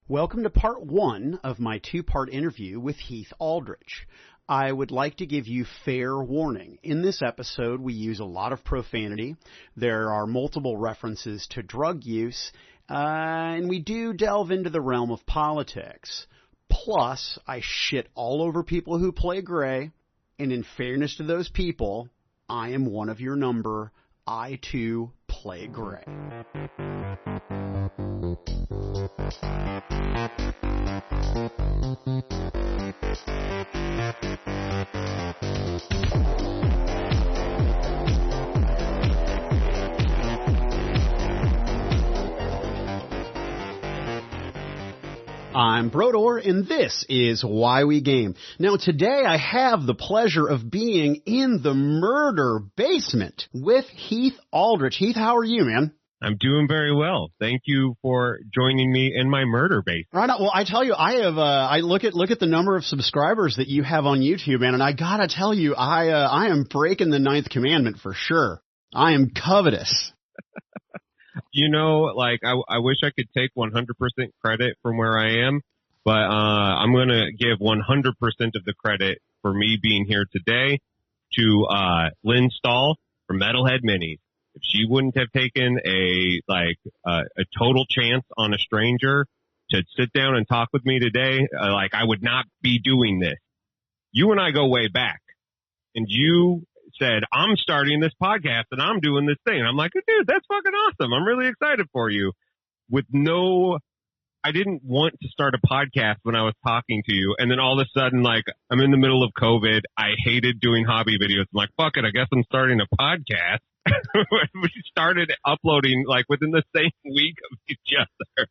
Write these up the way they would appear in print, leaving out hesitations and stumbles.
Welcome to part one of my two-part interview with Heath Aldrich. I would like to give you fair warning. In this episode, we use a lot of profanity. There are multiple references to drug use, and we do delve into the realm of politics. Plus, I shit all over people who play gray, and in fairness to those people, I am one of your number. I, too, play gray. I'm Brodor, and this is Why We Game. Now, today I have the pleasure of being in the murder basement with Heath Aldrich. Heath, how are you, man? I'm doing very well. Thank you for joining me in my murder basement. Right on. Well, I tell you, I look at the number of subscribers that you have on YouTube, man, and I gotta tell you, I am breaking the ninth commandment for sure. I am covetous. You know, like, I wish I could take 100% credit from where I am, but I'm going to give 100% of the credit for me being here today to Lynn Stahl from Metalhead Minis. If she wouldn't have taken a total chance on a stranger to sit down and talk with me today, I would not be doing this. You and I go way back, and you said, I'm starting this podcast and I'm doing this thing. And I'm like, dude, that's fucking awesome. I'm really excited for you. I didn't want to start a podcast when I was talking to you. And then all of a sudden, I'm in the middle of COVID. I hated doing hobby videos. I'm like, fuck it. I guess I'm starting a podcast. We started uploading within the same week of each other.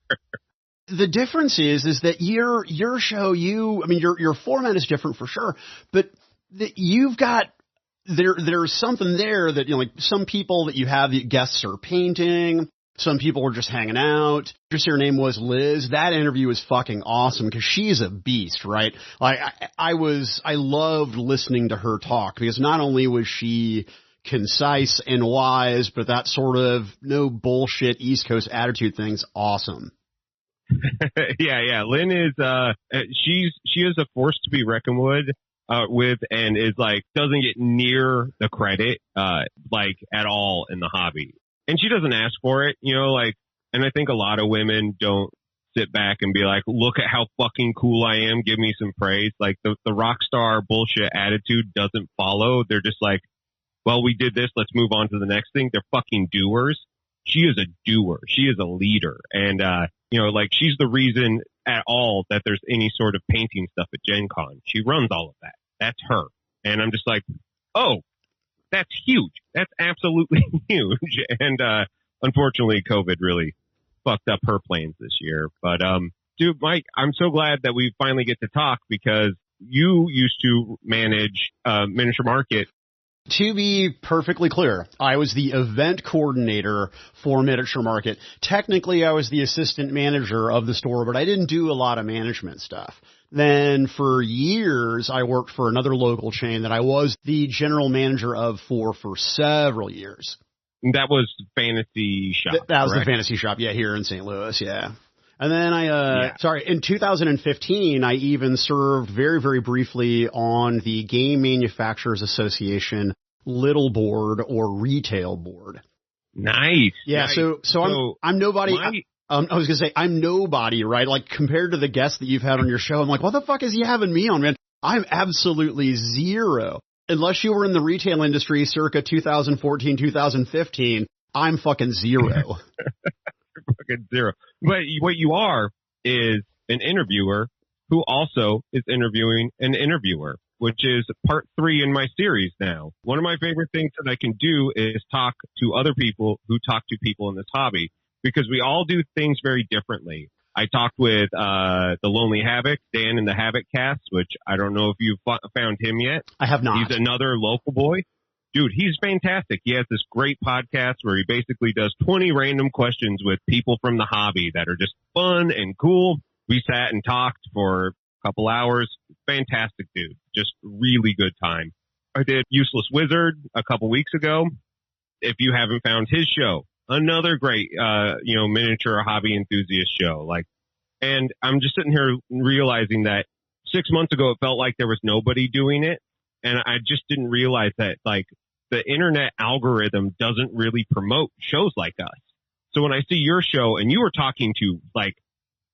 The difference is that your show, your format is different for sure, but you've got, there's something there that, some people that you have, the guests are painting, some people are just hanging out. Just her name was Liz. That interview was fucking awesome because she's a beast, right? I loved listening to her talk because not only was she concise and wise, but that sort of no bullshit East Coast attitude thing's awesome. Yeah. Lynn is, she is a force to be reckoned with, and is doesn't get near the credit, at all in the hobby. And she doesn't ask for it, and I think a lot of women don't sit back and be like, look at how fucking cool I am. Give me some praise. The rock star bullshit attitude doesn't follow. They're just like, well, we did this. Let's move on to the next thing. They're fucking doers. She is a doer. She is a leader. And, she's the reason at all that there's any sort of painting stuff at Gen Con. She runs all of that. That's her. And I'm just like, oh, that's huge. That's absolutely huge. And, unfortunately, COVID really fucked up her plans this year. But, dude, Mike, I'm so glad that we finally get to talk because you used to manage, miniature market. To be perfectly clear, I was the event coordinator for Miniature Market. Technically, I was the assistant manager of the store, but I didn't do a lot of management stuff. Then for years, I worked for another local chain that I was the general manager of for several years. That was Fantasy Shop. That was correct? The Fantasy Shop, yeah, here in St. Louis, yeah. And then in 2015, I even served very, very briefly on the Game Manufacturers Association Little Board or Retail Board. Nice. Yeah, nice. So I'm nobody. I was going to say, I'm nobody, right? Compared to the guests that you've had on your show, I'm like, what the fuck is he having me on, man? I'm absolutely zero. Unless you were in the retail industry circa 2014, 2015, I'm fucking zero. Fucking zero. But what you are is an interviewer who also is interviewing an interviewer, which is part 3 in my series now. One of my favorite things that I can do is talk to other people who talk to people in this hobby because we all do things very differently. I talked with the Lonely Havoc, Dan in the Havoc Cast, which I don't know if you've found him yet. I have not. He's another local boy. Dude, he's fantastic. He has this great podcast where he basically does 20 random questions with people from the hobby that are just fun and cool. We sat and talked for a couple hours. Fantastic dude. Just really good time. I did Useless Wizard a couple weeks ago. If you haven't found his show, another great, miniature hobby enthusiast show. And I'm just sitting here realizing that 6 months ago, it felt like there was nobody doing it. And I just didn't realize that, like, the internet algorithm doesn't really promote shows like us. So when I see your show and you were talking to, like,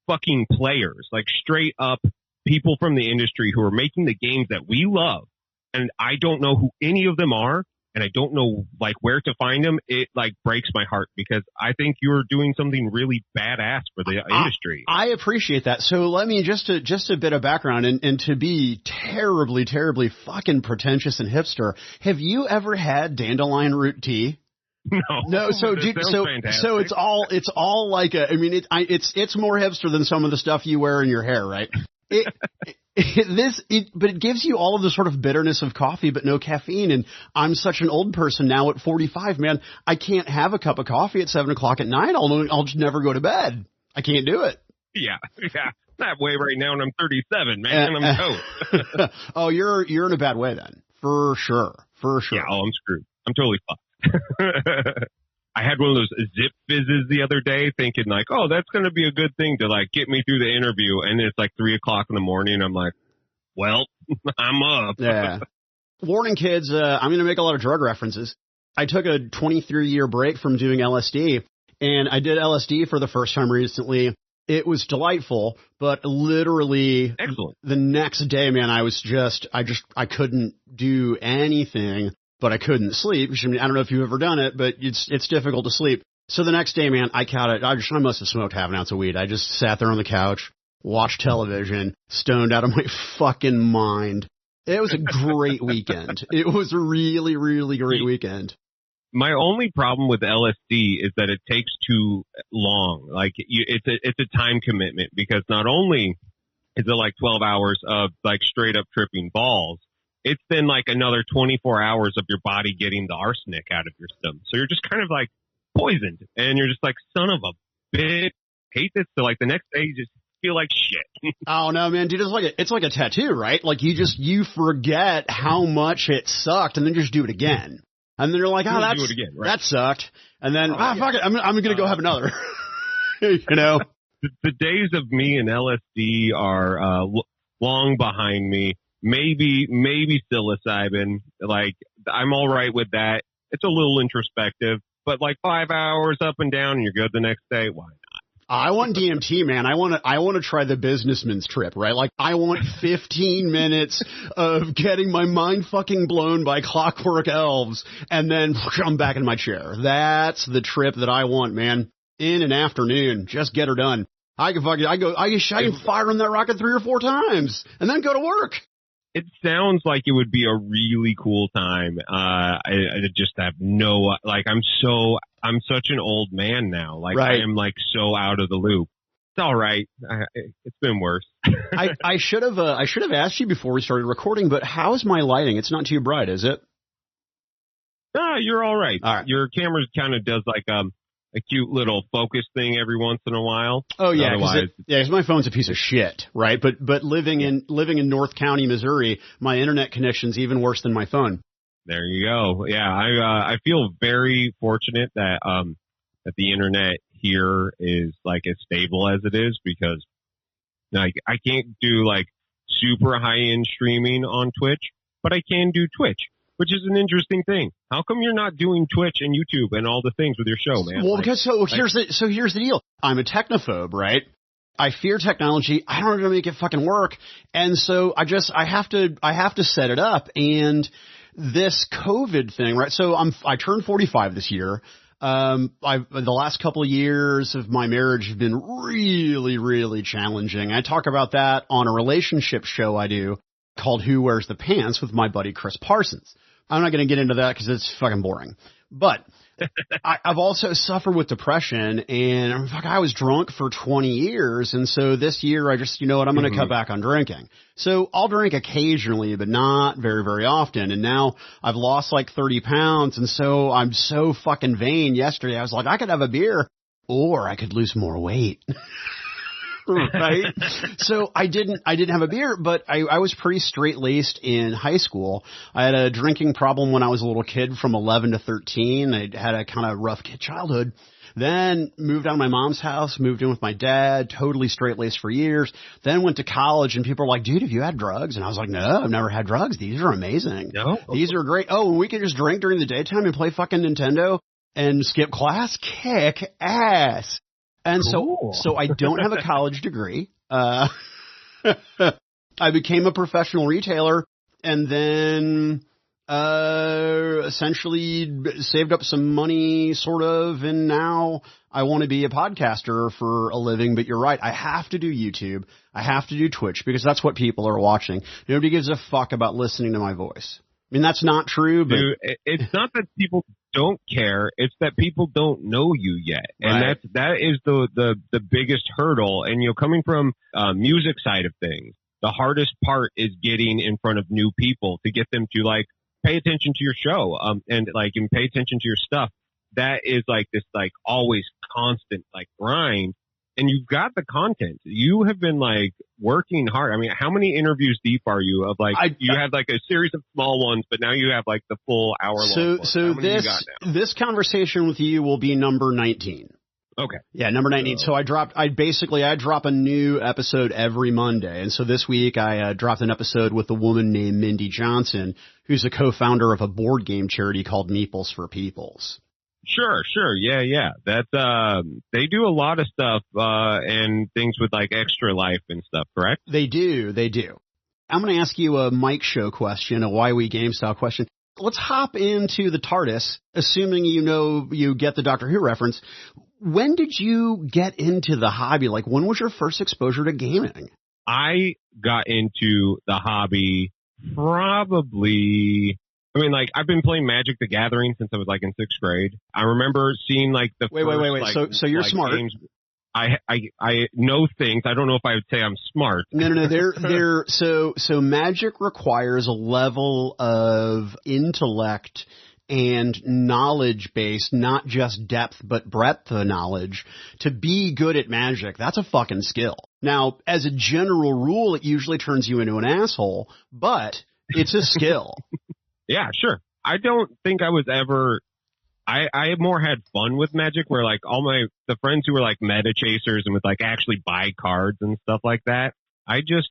fucking players, like straight up people from the industry who are making the games that we love, and I don't know who any of them are, and I don't know, like, where to find them, it, like, breaks my heart because I think you're doing something really badass for the industry. I appreciate that. So let me just a bit of background, and to be terribly, terribly fucking pretentious and hipster, have you ever had dandelion root tea? No. So it's all like it's more hipster than some of the stuff you wear in your hair, right? But it gives you all of the sort of bitterness of coffee, but no caffeine. And I'm such an old person now at 45, man. I can't have a cup of coffee at 7 o'clock at night. I'll just never go to bed. I can't do it. Yeah. That way right now, and I'm 37, man. I'm toast. Oh, you're in a bad way then, for sure. Yeah. Oh, I'm screwed. I'm totally fucked. I had one of those zip fizzes the other day thinking like, oh, that's going to be a good thing to like get me through the interview. And it's like 3 o'clock in the morning. I'm like, well, I'm up. Yeah. Warning kids, I'm going to make a lot of drug references. I took a 23-year break from doing LSD, and I did LSD for the first time recently. It was delightful, but literally excellent. The next day, man, I couldn't do anything. But I couldn't sleep. I mean, I don't know if you've ever done it, but it's difficult to sleep. So the next day, man, I must have smoked half an ounce of weed. I just sat there on the couch, watched television, stoned out of my fucking mind. It was a great weekend. It was a really, really great weekend. My only problem with LSD is that it takes too long. Like it's a time commitment because not only is it like 12 hours of like straight up tripping balls, it's then like another 24 hours of your body getting the arsenic out of your system. So you're just kind of like poisoned and you're just like, son of a bitch, hate this. So like the next day you just feel like shit. Oh no, man, dude, it's like a tattoo, right? Like you forget how much it sucked and then just do it again. And then you're like, oh, that sucked. And then, fuck it, I'm going to go have another, you know? The days of me and LSD are long behind me. Maybe psilocybin. Like, I'm all right with that. It's a little introspective, but like 5 hours up and down and you're good the next day. Why not? I want DMT, man. I want to try the businessman's trip, right? Like, I want 15 minutes of getting my mind fucking blown by clockwork elves and then I'm back in my chair. That's the trip that I want, man. In an afternoon. Just get her done. I can fire on that rocket 3 or 4 times and then go to work. It sounds like it would be a really cool time. I just have I'm such an old man now. Like, right. I am like so out of the loop. It's all right. It's been worse. I should have asked you before we started recording, but how's my lighting? It's not too bright, is it? You're all right. All right. Your camera kind of does like, a cute little focus thing every once in a while. Oh yeah, because my phone's a piece of shit, right? But living in North County, Missouri, my internet connection's even worse than my phone. There you go. Yeah, I feel very fortunate that the internet here is like as stable as it is because like I can't do like super high end streaming on Twitch, but I can do Twitch. Which is an interesting thing. How come you're not doing Twitch and YouTube and all the things with your show, man? Well, because here's the deal. I'm a technophobe, right? I fear technology. I don't know how to make it fucking work, and so I have to set it up. And this COVID thing, right? So I turned 45 this year. The last couple of years of my marriage have been really, really challenging. I talk about that on a relationship show I do called Who Wears the Pants with my buddy Chris Parsons. I'm not going to get into that because it's fucking boring. But I've also suffered with depression, and I was drunk for 20 years. And so this year I just, you know what, I'm going to cut back on drinking. So I'll drink occasionally, but not very, very often. And now I've lost like 30 pounds. And so I'm so fucking vain. Yesterday I was like, I could have a beer or I could lose more weight. Right? So I didn't have a beer, but I was pretty straight-laced in high school. I had a drinking problem when I was a little kid from 11 to 13. I had a kind of rough kid childhood. Then moved out of my mom's house, moved in with my dad, totally straight-laced for years. Then went to college, and people were like, dude, have you had drugs? And I was like, no, I've never had drugs. These are amazing. No. These are great. Oh, and we can just drink during the daytime and play fucking Nintendo and skip class? Kick ass. And cool. so I don't have a college degree. I became a professional retailer and then essentially saved up some money, sort of, and now I want to be a podcaster for a living. But you're right, I have to do YouTube. I have to do Twitch because that's what people are watching. Nobody gives a fuck about listening to my voice. I mean, that's not true, but dude, it's not that people don't care. It's that people don't know you yet. And right. that is the biggest hurdle. And, coming from music side of things, the hardest part is getting in front of new people to get them to like pay attention to your show, and pay attention to your stuff. That is like this, like always constant, like grind. And you've got the content. You have been like working hard. I mean, how many interviews deep are you of like, you had like a series of small ones, but now you have like the full hour long. So this conversation with you will be number 19. Okay. Yeah, number 19. So I drop a new episode every Monday. And so this week I dropped an episode with a woman named Mindy Johnson, who's a co-founder of a board game charity called Meeples for Peoples. Sure. Yeah. That's, they do a lot of stuff, and things with like Extra Life and stuff, correct? They do. I'm going to ask you a Mike Show question, a Why We Game style question. Let's hop into the TARDIS, assuming you get the Doctor Who reference. When did you get into the hobby? Like, when was your first exposure to gaming? I got into the hobby probably, I've been playing Magic the Gathering since I was like in 6th grade. I remember seeing like the Wait. Like, so you're like smart. Games. I know things. I don't know if I would say I'm smart. No. So Magic requires a level of intellect and knowledge base, not just depth, but breadth of knowledge to be good at Magic. That's a fucking skill. Now, as a general rule, it usually turns you into an asshole, but it's a skill. Yeah, sure. I don't think I was ever, I more had fun with Magic where like all the friends who were like meta chasers and would like actually buy cards and stuff like that. I just,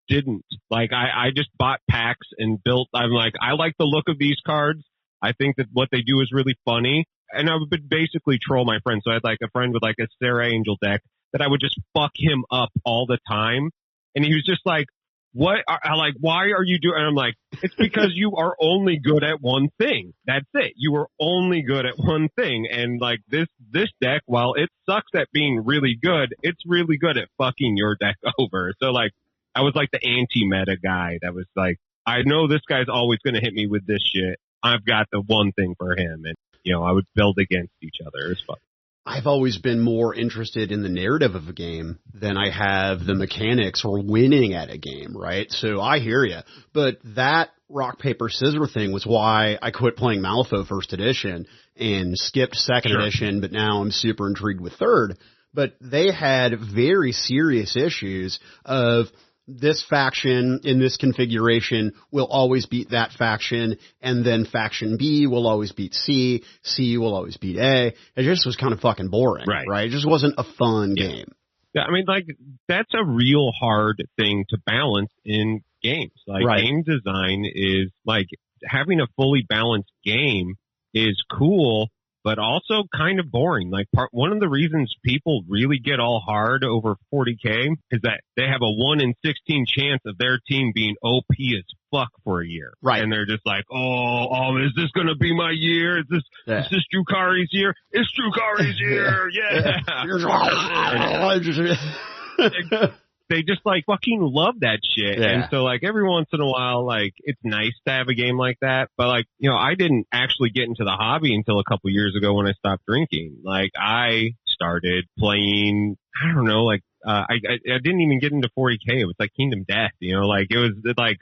didn't. Like, I just bought packs and built, I'm like, I like the look of these cards. I think that what they do is really funny. And I would basically troll my friends. So I had like a friend with like a Sarah Angel deck that I would just fuck him up all the time. And he was just like, why are you doing? And I'm like, it's because you are only good at one thing. That's it. You are only good at one thing. And like this deck, while it sucks at being really good, it's really good at fucking your deck over. So like, I was like the anti-meta guy that was like, I know this guy's always going to hit me with this shit. I've got the one thing for him. And, I would build against each other. It was fun. I've always been more interested in the narrative of a game than I have the mechanics or winning at a game, right? So I hear you. But that rock, paper, scissors thing was why I quit playing Malifaux first edition and skipped second edition, but now I'm super intrigued with third. But they had very serious issues of this faction in this configuration will always beat that faction, and then faction B will always beat C, C will always beat A. It just was kind of fucking boring, right? It just wasn't a fun game. Yeah, that's a real hard thing to balance in games. Like, game design is, like, having a fully balanced game is cool, but also kind of boring. Like, one of the reasons people really get all hard over 40K is that they have a 1 in 16 chance of their team being OP as fuck for a year. Right. And they're just like, oh, is this going to be my year? Is this Drukari's year? It's Drukari's year. Yeah. They just like fucking love that shit. Yeah. And so like every once in a while, like it's nice to have a game like that. But like, I didn't actually get into the hobby until a couple years ago when I stopped drinking. Like I started playing, I don't know, like, I didn't even get into 40K. It was like Kingdom Death, like it was like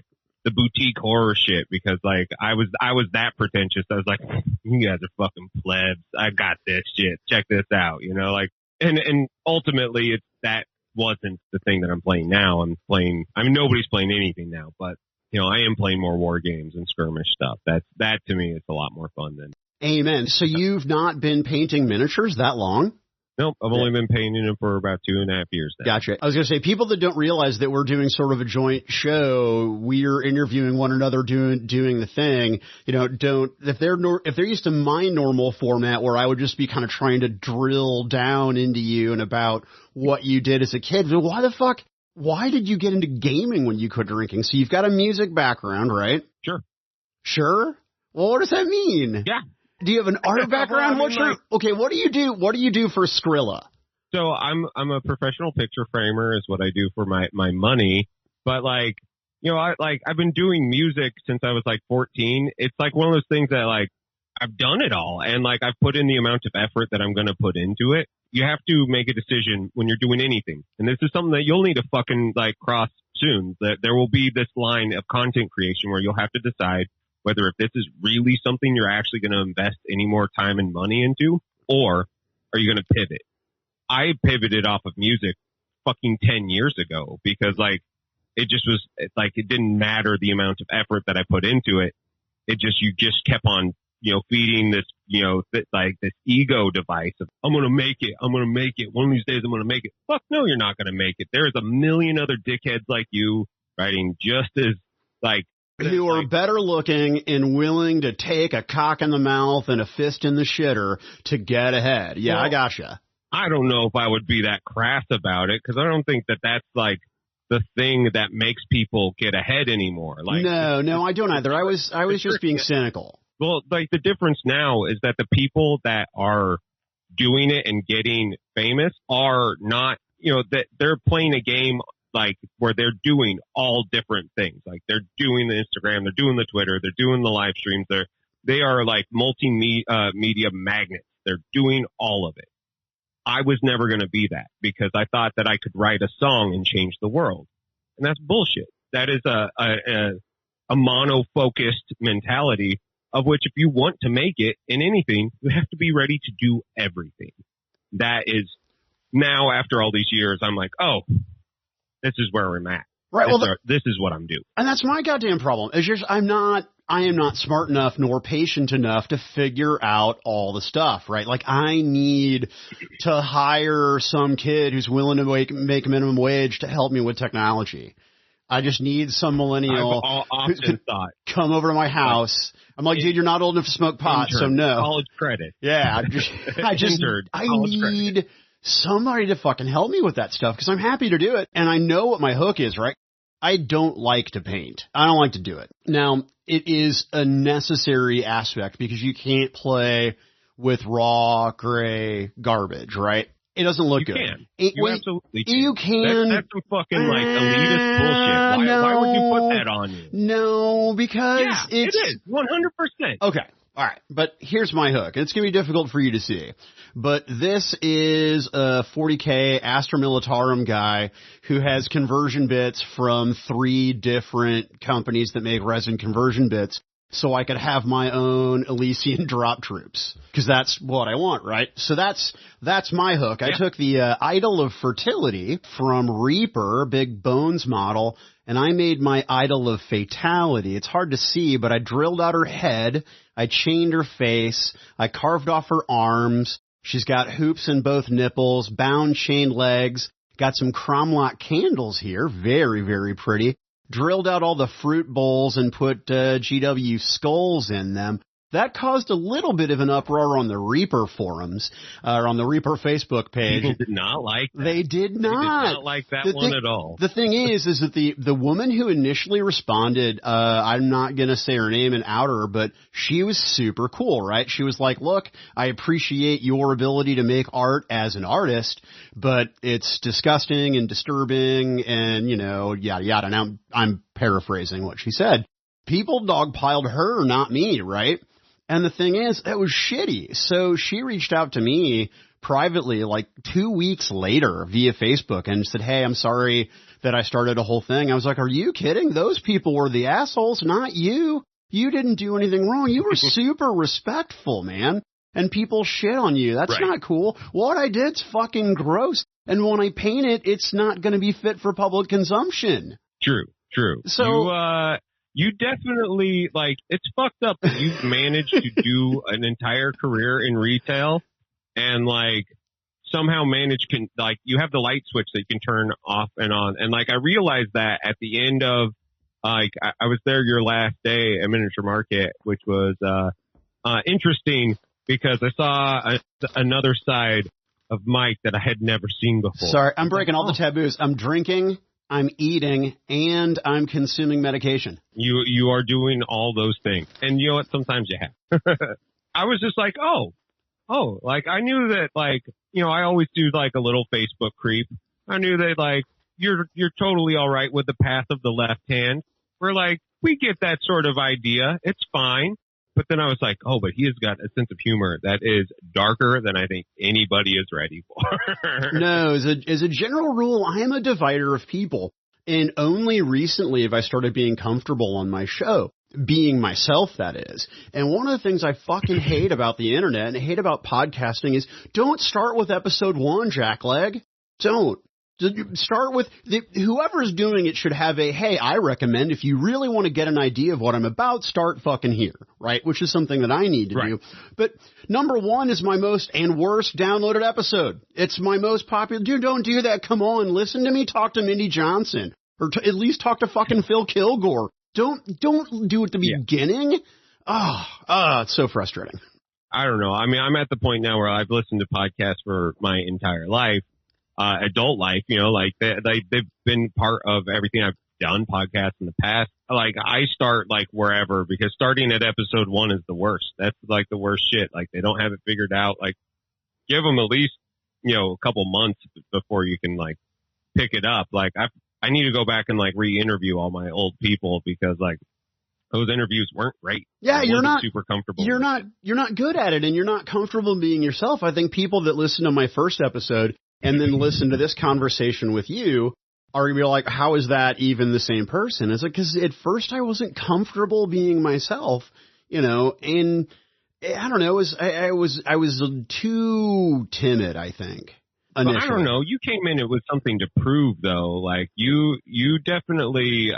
the boutique horror shit because like I was that pretentious. I was like, you guys are fucking plebs. I got this shit. Check this out, like. And ultimately, that wasn't the thing that I'm playing now. Nobody's playing anything now, but I am playing more war games and skirmish stuff. That to me is a lot more fun than. Amen. So you've not been painting miniatures that long? Nope, I've only been painting them for about 2.5 years now. Gotcha. I was going to say, people that don't realize that we're doing sort of a joint show, we're interviewing one another doing the thing, if they're used to my normal format where I would just be kind of trying to drill down into you and about what you did as a kid, why did you get into gaming when you quit drinking? So you've got a music background, right? Sure. Sure? Well, what does that mean? Yeah. Do you have an art background? What do you do? What do you do for Skrilla? So I'm a professional picture framer is what I do for my money. But I've been doing music since I was 14. It's one of those things that I've done it all, and I've put in the amount of effort that I'm going to put into it. You have to make a decision when you're doing anything, and this is something that you'll need to fucking cross soon. That there will be this line of content creation where you'll have to decide whether if this is really something you're actually going to invest any more time and money into, or are you going to pivot? I pivoted off of music fucking 10 years ago because it just was it didn't matter the amount of effort that I put into it. You just kept on, feeding this, this ego device of I'm going to make it. I'm going to make it. One of these days I'm going to make it. Fuck no, you're not going to make it. There's a million other dickheads like you writing just as who are better looking and willing to take a cock in the mouth and a fist in the shitter to get ahead. Yeah, well, I gotcha. I don't know if I would be that crass about it because I don't think that that's the thing that makes people get ahead anymore. No, I don't either. I was just being cynical. Well, the difference now is that the people that are doing it and getting famous are not, that they're playing a game where they're doing all different things. They're doing the Instagram, they're doing the Twitter, they're doing the live streams. They are multimedia magnets. They're doing all of it. I was never going to be that because I thought that I could write a song and change the world. And that's bullshit. That is a mono-focused mentality of which if you want to make it in anything, you have to be ready to do everything. That is now after all these years, I'm oh, this is where I'm at. Right. This is what I'm doing. And that's my goddamn problem. Is just I am not smart enough nor patient enough to figure out all the stuff, right? I need to hire some kid who's willing to make minimum wage to help me with technology. I just need some millennial who can come over to my house. I'm dude, you're not old enough to smoke pot, so no. College credit. Yeah. I need somebody to fucking help me with that stuff because I'm happy to do it. And I know what my hook is, right? I don't like to paint. I don't like to do it. Now, it is a necessary aspect because you can't play with raw, gray garbage, right? It doesn't look good. You absolutely can. You can. That's some fucking elitist bullshit. Why would you put that on you? No, because it is 100%. Okay. All right, but here's my hook. It's going to be difficult for you to see, but this is a 40K Astra Militarum guy who has conversion bits from 3 different companies that make resin conversion bits, so I could have my own Elysian drop troops, because that's what I want, right? So that's my hook. I took the Idol of Fertility from Reaper, big bones model, and I made my Idol of Fatality. It's hard to see, but I drilled out her head, I chained her face, I carved off her arms. She's got hoops in both nipples, bound chained legs, got some Cromlock candles here, very, very pretty. Drilled out all the fruit bowls and put GW skulls in them. That caused a little bit of an uproar on the Reaper forums, or on the Reaper Facebook page. People did not like that. They did not. They did not like that one at all. The thing is that the woman who initially responded, I'm not going to say her name and out her, but she was super cool, right? She was like, look, I appreciate your ability to make art as an artist, but it's disgusting and disturbing and, yada, yada. Now, I'm paraphrasing what she said. People dogpiled her, not me, right? And the thing is, it was shitty. So she reached out to me privately 2 weeks later via Facebook and said, hey, I'm sorry that I started a whole thing. I was like, are you kidding? Those people were the assholes, not you. You didn't do anything wrong. You were super respectful, man. and people shit on you. That's Right. not cool. What I did's fucking gross. And when I paint it, it's not going to be fit for public consumption. True. So you definitely, like, it's fucked up that you've managed to do an entire career in retail and, like, somehow you have the light switch that you can turn off and on. And, like, I realized that at the end of, like, I was there your last day at Miniature Market, which was interesting because I saw another side of Mike that I had never seen before. Sorry, I'm breaking all the taboos. I'm drinking, I'm eating, and I'm consuming medication. You are doing all those things. And you know what? Sometimes you have. I was just like, oh, like I knew that, like, you know, I always do like a little Facebook creep. I knew that, like, you're totally all right with the path of the left hand. We're like, we get that sort of idea. It's fine. But then I was like, oh, but he has got a sense of humor that is darker than I think anybody is ready for. No, as a general rule, I am a divider of people. And only recently have I started being comfortable on my show. Being myself, that is. And one of the things I fucking hate about the internet and hate about podcasting is don't start with episode 1, Jackleg. Don't. Start with whoever's doing it should have hey, I recommend if you really want to get an idea of what I'm about, start fucking here, right? Which is something that I need to do. But number 1 is my most and worst downloaded episode. It's my most popular. Dude, don't do that. Come on, listen to me talk to Mindy Johnson or at least talk to fucking Phil Kilgore. Don't do it at the beginning. It's so frustrating. I don't know. I mean, I'm at the point now where I've listened to podcasts for my entire life. Adult life, you know, like they've been part of everything I've done podcasts in the past. Like I start like wherever because starting at episode 1 is the worst. That's like the worst shit. Like they don't have it figured out. Like give them at least, you know, a couple months before you can like pick it up. Like I need to go back and like re-interview all my old people because like those interviews weren't great. Yeah, you're not super comfortable. You're not good at it and you're not comfortable being yourself. I think people that listen to my first episode and then listen to this conversation with you are going to be like, how is that even the same person? It's like, because at first I wasn't comfortable being myself, you know, and I don't know, I was too timid, I think. Initially. I don't know. You came in it with something to prove, though. Like you definitely,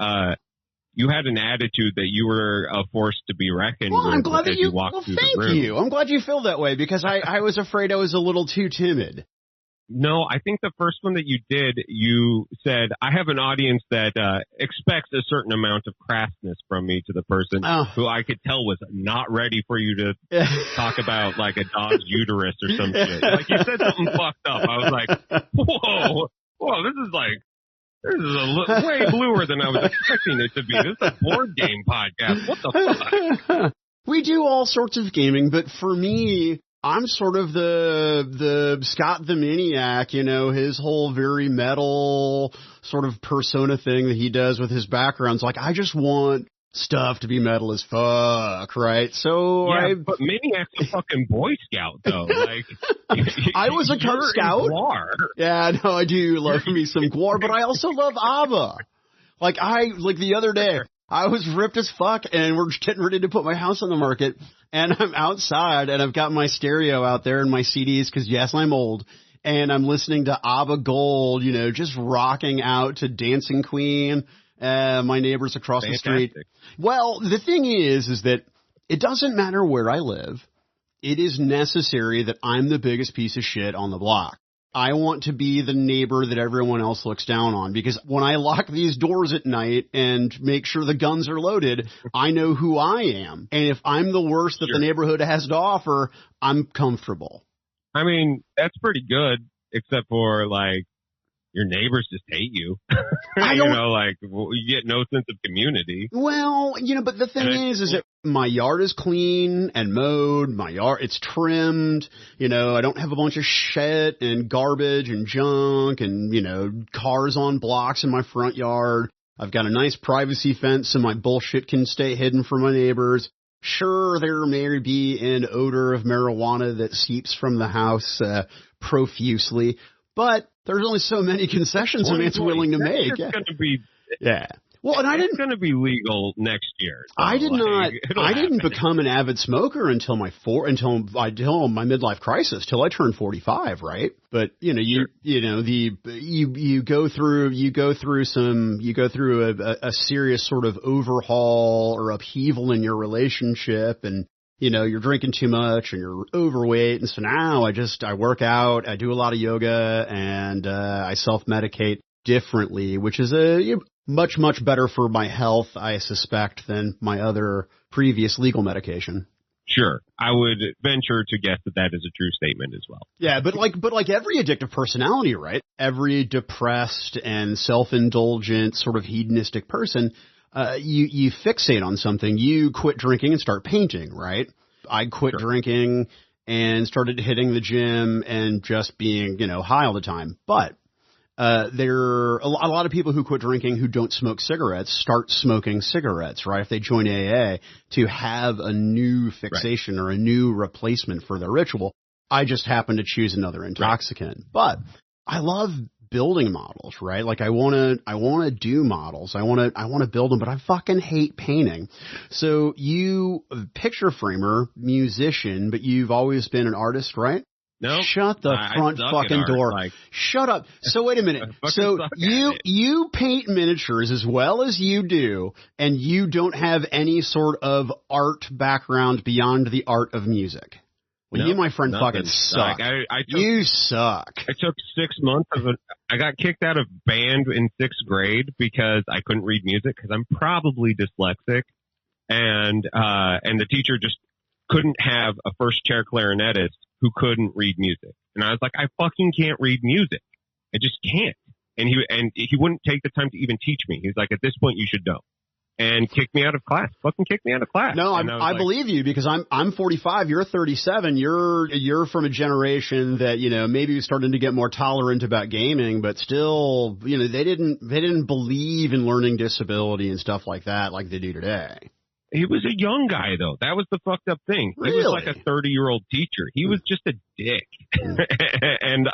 you had an attitude that you were a force to be reckoned with. I'm glad that you walked through the room. Thank you. I'm glad you feel that way because I was afraid I was a little too timid. No, I think the first one that you did, you said, I have an audience that expects a certain amount of crassness from me to the person who I could tell was not ready for you to talk about like a dog's uterus or some shit. Like you said something fucked up. I was like, whoa, this is way bluer than I was expecting it to be. This is a board game podcast. What the fuck? We do all sorts of gaming, but for me, I'm sort of the Scott the Maniac, you know, his whole very metal sort of persona thing that he does with his backgrounds. Like, I just want stuff to be metal as fuck, right? So yeah, but Maniac's a fucking Boy Scout, though. Like, I was a Cub Scout. Yeah, no, I do love me some Gwar, but I also love ABBA. Like the other day, I was ripped as fuck, and we're getting ready to put my house on the market, and I'm outside, and I've got my stereo out there and my CDs, because yes, I'm old, and I'm listening to ABBA Gold, you know, just rocking out to Dancing Queen, my neighbors across the street. Well, the thing is that it doesn't matter where I live. It is necessary that I'm the biggest piece of shit on the block. I want to be the neighbor that everyone else looks down on, because when I lock these doors at night and make sure the guns are loaded, I know who I am. And if I'm the worst that the neighborhood has to offer, I'm comfortable. I mean, that's pretty good, except for, like, your neighbors just hate you. You know, like, you get no sense of community. Well, you know, but the thing is that my yard is clean and mowed. My yard, it's trimmed. You know, I don't have a bunch of shit and garbage and junk and, you know, cars on blocks in my front yard. I've got a nice privacy fence so my bullshit can stay hidden from my neighbors. Sure, there may be an odor of marijuana that seeps from the house profusely, but there's only so many concessions a man's willing to make. Gonna be, yeah. Well, and it's going to be legal next year. So I didn't become an avid smoker until my midlife crisis, till I turned 45, right? But you go through a serious sort of overhaul or upheaval in your relationship, and you're drinking too much and you're overweight, and so now I work out, I do a lot of yoga, and I self-medicate differently, which is much, much better for my health, I suspect, than my other previous legal medication. Sure. I would venture to guess that is a true statement as well. Yeah, but like every addictive personality, right? Every depressed and self-indulgent sort of hedonistic person, you fixate on something. You quit drinking and start painting, right? I quit drinking and started hitting the gym and just being, high all the time. But there are a lot of people who quit drinking who don't smoke cigarettes start smoking cigarettes, right? If they join AA to have a new fixation or a new replacement for their ritual. I just happen to choose another intoxicant. Right. But I love building models, right? Like I want to do models. I want to build them, but I fucking hate painting. So you picture framer, musician, but you've always been an artist, right? No. Shut the front fucking door. Shut up. So wait a minute. So you paint miniatures as well as you do, and you don't have any sort of art background beyond the art of music. Well, you, my friend, fucking suck. You suck. I took 6 months I got kicked out of band in 6th grade because I couldn't read music because I'm probably dyslexic, and the teacher just couldn't have a first chair clarinetist who couldn't read music. And I was like, I fucking can't read music. I just can't. And he wouldn't take the time to even teach me. He was like, at this point, you should know. And kicked me out of class. Fucking kicked me out of class. No, I believe you, because I'm 45. You're 37. You're from a generation that, maybe starting to get more tolerant about gaming, but still, they didn't believe in learning disability and stuff like that like they do today. He was a young guy, though. That was the fucked up thing. Really? He was like a 30-year-old teacher. He was just a dick. And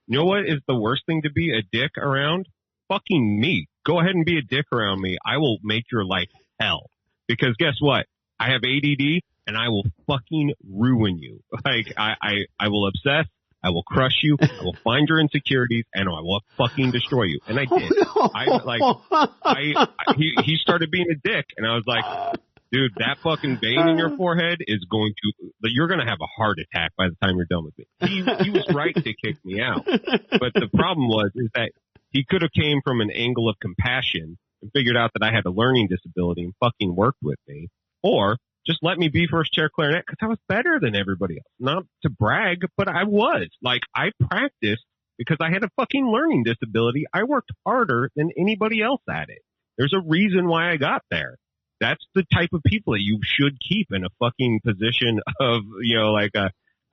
you know what is the worst thing to be a dick around? Fucking me. Go ahead and be a dick around me. I will make your life hell. Because guess what? I have ADD, and I will fucking ruin you. Like, I will obsess. I will crush you. I will find your insecurities, and I will fucking destroy you. And I did. He started being a dick, and I was like, dude, that fucking vein in your forehead is you're going to have a heart attack by the time you're done with me. He was right to kick me out. But the problem is that he could have came from an angle of compassion and figured out that I had a learning disability and fucking worked with me, or just let me be first chair clarinet because I was better than everybody else. Not to brag, but I was. Like, I practiced because I had a fucking learning disability. I worked harder than anybody else at it. There's a reason why I got there. That's the type of people that you should keep in a fucking position of,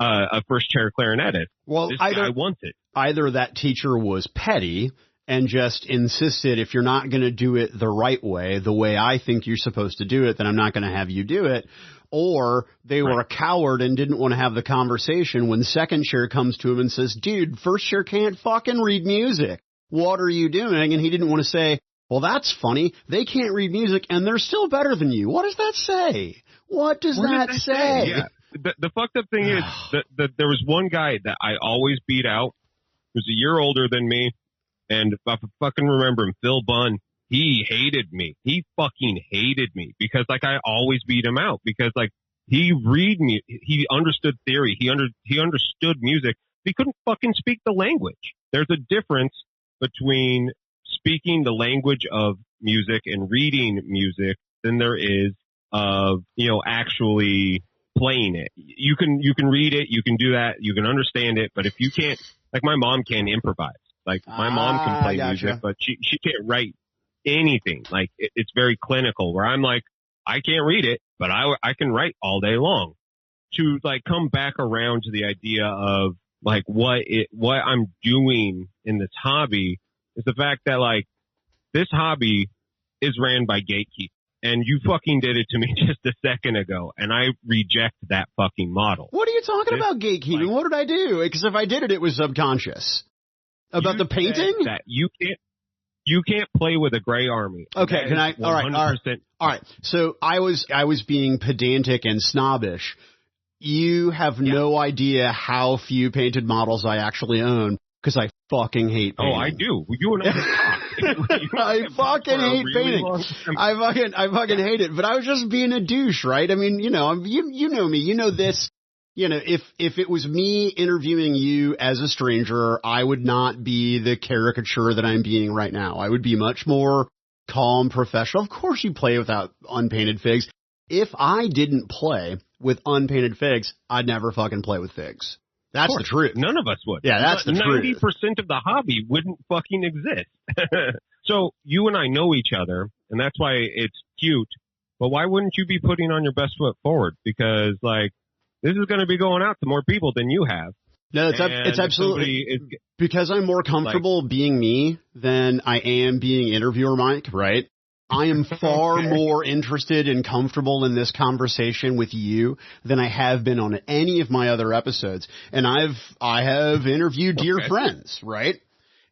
a first chair clarinetist. Well, this guy wants it. Either that teacher was petty and just insisted, if you're not going to do it the right way, the way I think you're supposed to do it, then I'm not going to have you do it. Or they were a coward and didn't want to have the conversation when second chair comes to him and says, dude, first chair can't fucking read music. What are you doing? And he didn't want to say, well, that's funny. They can't read music and they're still better than you. What does that say? What does that say? Yeah. The fucked up thing is that there was one guy that I always beat out, who was a year older than me. And I fucking remember him, Phil Bunn. He hated me. He fucking hated me because I always beat him out because he understood theory. He understood music. He couldn't fucking speak the language. There's a difference between speaking the language of music and reading music than there is of, actually playing it. You can read it. You can do that. You can understand it. But if you can't, my mom can't improvise. My mom can play music, but she can't write anything. It's very clinical where I'm like, I can't read it, but I can write all day long. To come back around to the idea of what I'm doing in this hobby is the fact that this hobby is ran by gatekeepers. And you fucking did it to me just a second ago, and I reject that fucking model. What are you talking about gatekeeping? What did I do? Because if I did it, it was subconscious. About the painting? That you can't. You can't play with a gray army. Okay, can I? All right. So I was being pedantic and snobbish. You have no idea how few painted models I actually own because I fucking hate painting. Oh, I do. You and I I fucking hate painting. I fucking hate it. But I was just being a douche, right? I mean, you know me. You know this. You know, if it was me interviewing you as a stranger, I would not be the caricature that I'm being right now. I would be much more calm, professional. Of course you play without unpainted figs. If I didn't play with unpainted figs, I'd never fucking play with figs. That's the truth. None of us would. Yeah, that's the truth. 90% of the hobby wouldn't fucking exist. So you and I know each other, and that's why it's cute. But why wouldn't you be putting on your best foot forward? Because, like, this is going to be going out to more people than you have. No, it's absolutely because I'm more comfortable being me than I am being interviewer Mike, right? I am far more interested and comfortable in this conversation with you than I have been on any of my other episodes. And I have interviewed dear friends, right?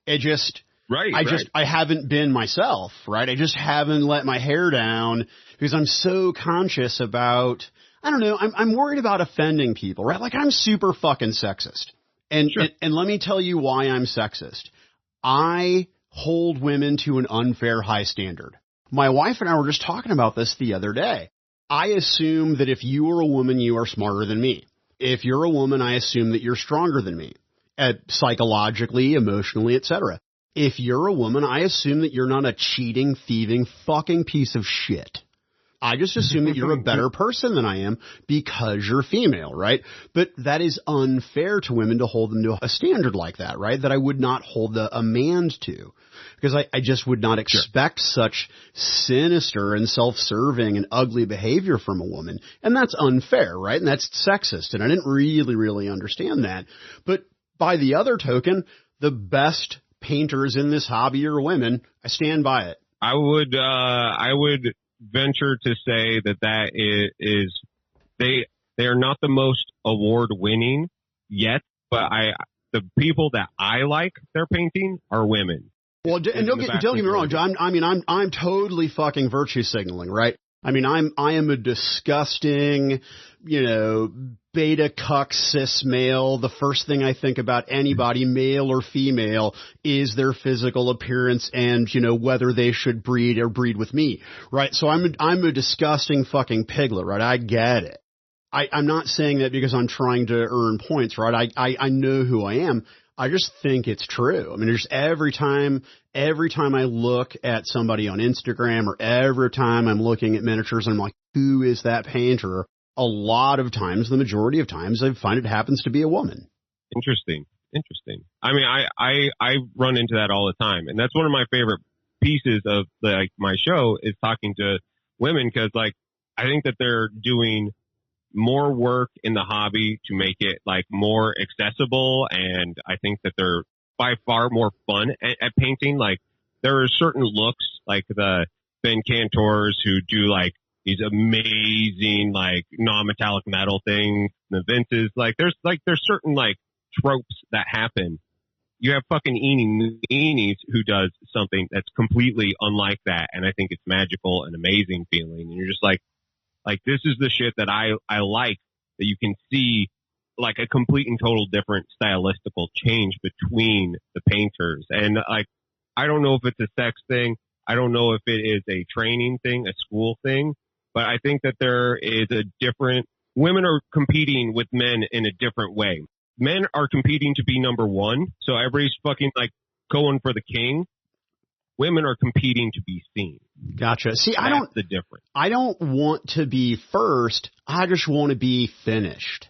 I haven't been myself, right? I just haven't let my hair down because I'm so conscious about, I don't know, I'm worried about offending people, right? Like I'm super fucking sexist. And let me tell you why I'm sexist. I hold women to an unfair high standard. My wife and I were just talking about this the other day. I assume that if you are a woman, you are smarter than me. If you're a woman, I assume that you're stronger than me, psychologically, emotionally, etc. If you're a woman, I assume that you're not a cheating, thieving, fucking piece of shit. I just assume that you're a better person than I am because you're female, right? But that is unfair to women to hold them to a standard like that, right? That I would not hold a man to. Because I just would not expect such sinister and self-serving and ugly behavior from a woman. And that's unfair, right? And that's sexist. And I didn't really understand that. But by the other token, the best painters in this hobby are women. I stand by it. I would venture to say that is they are not the most award-winning yet, but the people that I like their painting are women. Well, and don't get me wrong, John. I mean, I'm totally fucking virtue signaling, right? I mean, I am a disgusting, beta cuck cis male. The first thing I think about anybody, male or female, is their physical appearance and, whether they should breed with me, right? So I'm a disgusting fucking piglet, right? I get it. I'm not saying that because I'm trying to earn points, right? I know who I am. I just think it's true. I mean, just every time I look at somebody on Instagram or every time I'm looking at miniatures, I'm like, who is that painter? A lot of times, the majority of times, I find it happens to be a woman. Interesting. I mean, I run into that all the time, and that's one of my favorite pieces of my show is talking to women because I think that they're doing more work in the hobby to make it more accessible, and I think that they're by far more fun at painting. Like there are certain looks like the Ben Cantors who do these amazing non-metallic metal things, the Vinces, there's certain tropes that happen. You have fucking Eenies who does something that's completely unlike that, and I think it's magical and amazing feeling, and you're just like this is the shit that I like, that you can see a complete and total different stylistical change between the painters. And I don't know if it's a sex thing. I don't know if it is a training thing, a school thing, but I think that there is women are competing with men in a different way. Men are competing to be number one. So everybody's fucking going for the king. Women are competing to be seen. Gotcha. See, That's the difference. I don't want to be first. I just want to be finished.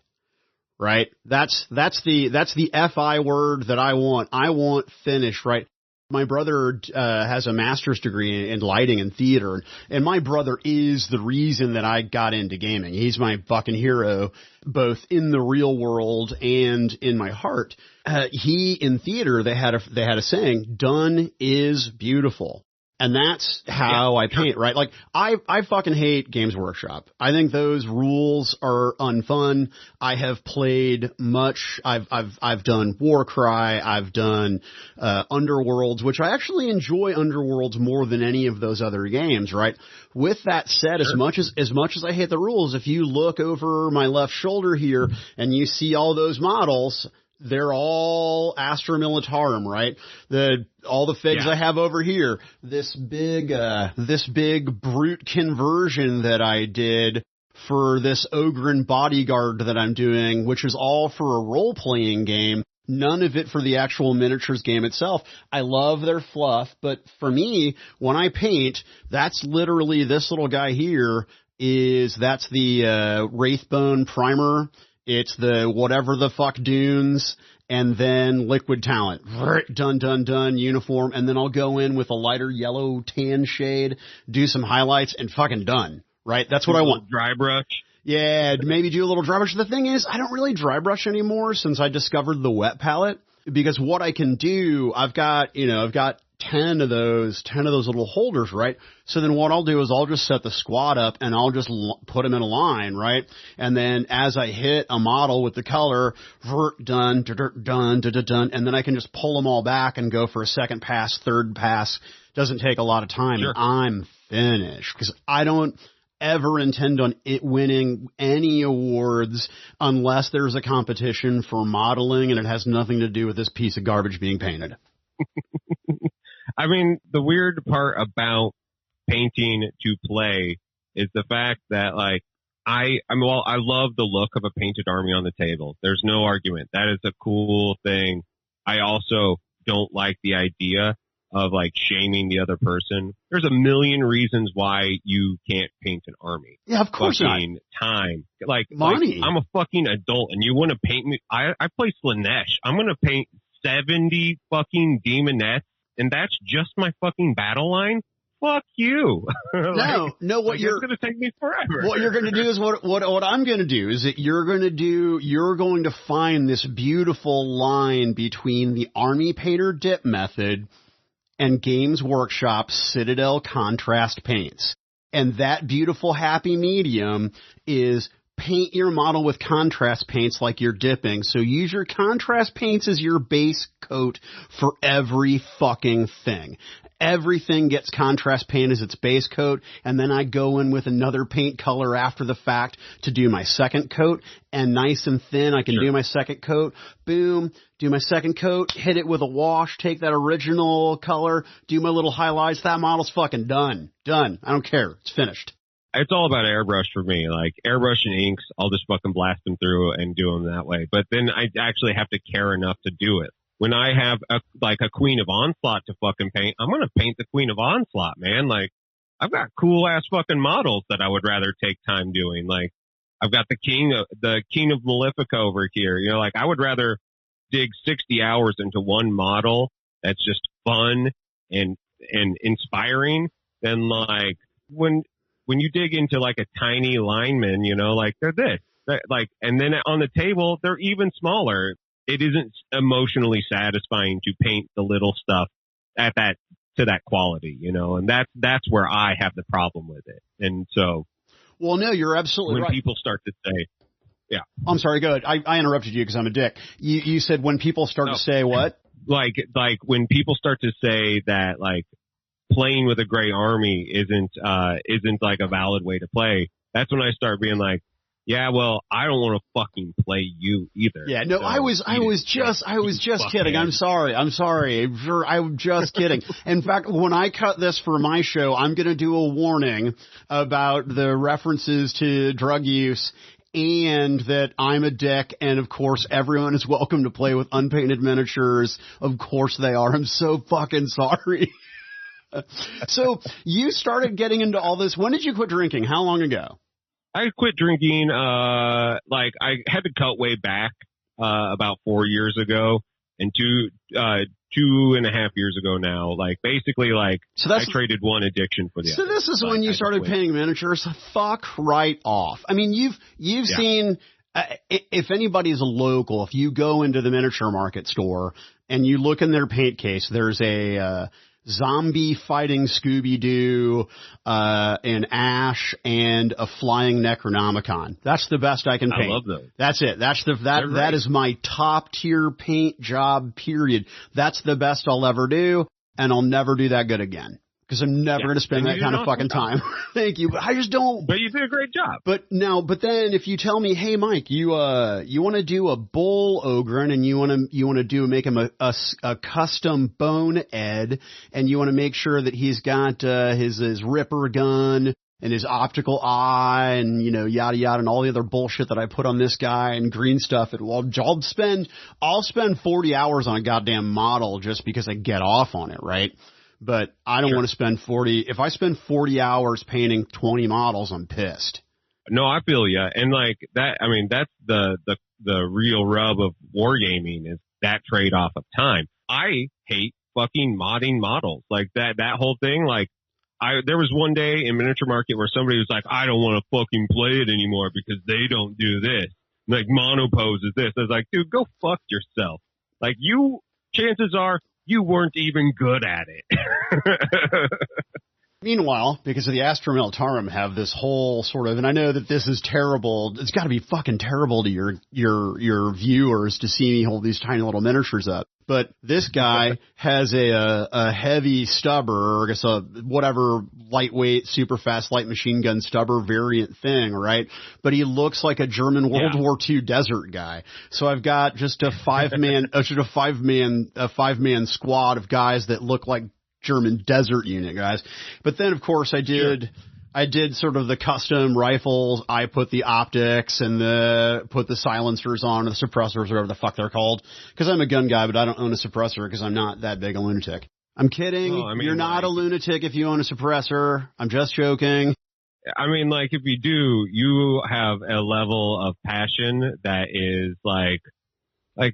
Right? That's the FI word that I want. I want finish, right? My brother has a master's degree in lighting and theater, and my brother is the reason that I got into gaming. He's my fucking hero, both in the real world and in my heart. In theater, they had a saying, done is beautiful. And that's how I paint, right? Like, I fucking hate Games Workshop. I think those rules are unfun. I have played much. I've done Warcry. I've done, Underworlds, which I actually enjoy Underworlds more than any of those other games, right? With that said, as much as I hate the rules, if you look over my left shoulder here and you see all those models, they're all Astra Militarum, right? All the figs I have over here, this big brute conversion that I did for this Ogren bodyguard that I'm doing, which is all for a role-playing game. None of it for the actual miniatures game itself. I love their fluff, but for me, when I paint, that's literally this little guy here that's the Wraithbone primer. It's the whatever the fuck dunes, and then liquid talent. Done, uniform, and then I'll go in with a lighter yellow tan shade, do some highlights, and fucking done. Right? That's what I want. Dry brush. Yeah, maybe do a little dry brush. The thing is, I don't really dry brush anymore since I discovered the wet palette, because what I can do, I've got 10 of those little holders, right? So then what I'll do is I'll just set the squad up and I'll just put them in a line, right? And then as I hit a model with the color, done, and then I can just pull them all back and go for a second pass, third pass. Doesn't take a lot of time. Sure. And I'm finished, because I don't ever intend on it winning any awards unless there's a competition for modeling and it has nothing to do with this piece of garbage being painted. I mean, the weird part about painting to play is the fact that, like, I love the look of a painted army on the table. There's no argument. That is a cool thing. I also don't like the idea of, like, shaming the other person. There's a million reasons why you can't paint an army. Yeah, of course not. Time. Like, money. I'm a fucking adult and you want to paint me. I play Slanesh. I'm going to paint 70 fucking demonettes, and that's just my fucking battle line? Fuck you. No, what you're going to take me forever. What you're going to do is what I'm going to do is that you're going to find this beautiful line between the Army Painter dip method and Games Workshop Citadel contrast paints. And that beautiful happy medium is paint your model with contrast paints like you're dipping. So use your contrast paints as your base coat for every fucking thing. Everything gets contrast paint as its base coat, and then I go in with another paint color after the fact to do my second coat, and nice and thin, I can do my second coat, boom, do my second coat, hit it with a wash, take that original color, do my little highlights, that model's fucking done. Done. I don't care. It's finished. It's all about airbrush for me. Like, airbrush and inks, I'll just fucking blast them through and do them that way. But then I actually have to care enough to do it. When I have a Queen of Onslaught to fucking paint, I'm going to paint the Queen of Onslaught, man. Like, I've got cool ass fucking models that I would rather take time doing. Like, I've got the King of Malefica over here. You know, like, I would rather dig 60 hours into one model that's just fun and inspiring than, like, when you dig into, like, a tiny lineman, you know, like, they're this. Like, and then on the table, they're even smaller. It isn't emotionally satisfying to paint the little stuff to that quality, you know, and that's where I have the problem with it. And so, well, no, you're absolutely right. When people start to say, yeah, I'm sorry, go ahead. I interrupted you because I'm a dick. You said when people start to say what? Like when people start to say that, like, playing with a gray army isn't like a valid way to play. That's when I start being like, yeah, well, I don't want to fucking play you either. Yeah, no, so I was just kidding. I'm sorry. I'm just kidding. In fact, when I cut this for my show, I'm going to do a warning about the references to drug use and that I'm a dick. And of course, everyone is welcome to play with unpainted miniatures. Of course they are. I'm so fucking sorry. So you started getting into all this. When did you quit drinking? How long ago? I quit drinking, like, I had to cut way back, about 4 years ago, and 2.5 years ago now. Like, basically, like, so I traded one addiction for the other. So this is when you started painting miniatures. Fuck right off. I mean, you've seen, if anybody's a local, if you go into the miniature market store and you look in their paint case, there's a zombie fighting Scooby-Doo, an Ash, and a flying Necronomicon. That's the best I can paint. I love those. That's it. That is my top tier paint job, period. That's the best I'll ever do, and I'll never do that good again. Because I'm never going to spend that kind of fucking time. Thank you. But I just don't. But you did a great job. But then if you tell me, hey, Mike, you want to do a bull ogre and you want to make him a custom bone Ed, and you want to make sure that he's got his Ripper gun and his optical eye and, yada yada and all the other bullshit that I put on this guy and green stuff. I'll spend 40 hours on a goddamn model just because I get off on it, right? But I don't want to spend 40. If I spend 40 hours painting 20 models, I'm pissed. No, I feel ya. And like that, I mean, that's the real rub of wargaming is that trade-off of time. I hate fucking modding models. Like that whole thing. Like there was one day in Miniature Market where somebody was like, I don't want to fucking play it anymore because they don't do this. Like monopose is this. I was like, dude, go fuck yourself. Like chances are, you weren't even good at it. Meanwhile, because of the Astra Militarum have this whole sort of, and I know that this is terrible. It's got to be fucking terrible to your viewers to see me hold these tiny little miniatures up. But this guy has a heavy stubber, or I guess a whatever lightweight, super fast light machine gun stubber variant thing, right? But he looks like a German World War II desert guy. So I've got just a five man squad of guys that look like German desert unit guys. But then, of course, I did sort of the custom rifles. I put the optics and put the silencers on, or the suppressors, whatever the fuck they're called. Because I'm a gun guy, but I don't own a suppressor because I'm not that big a lunatic. I'm kidding. Oh, you're not a lunatic if you own a suppressor. I'm just joking. I mean, like, if you do, you have a level of passion that is like a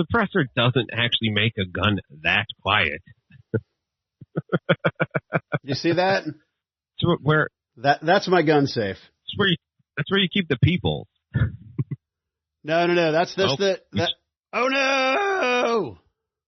suppressor doesn't actually make a gun that quiet. You see that? So that's my gun safe. That's where you keep the people. No. Oh no!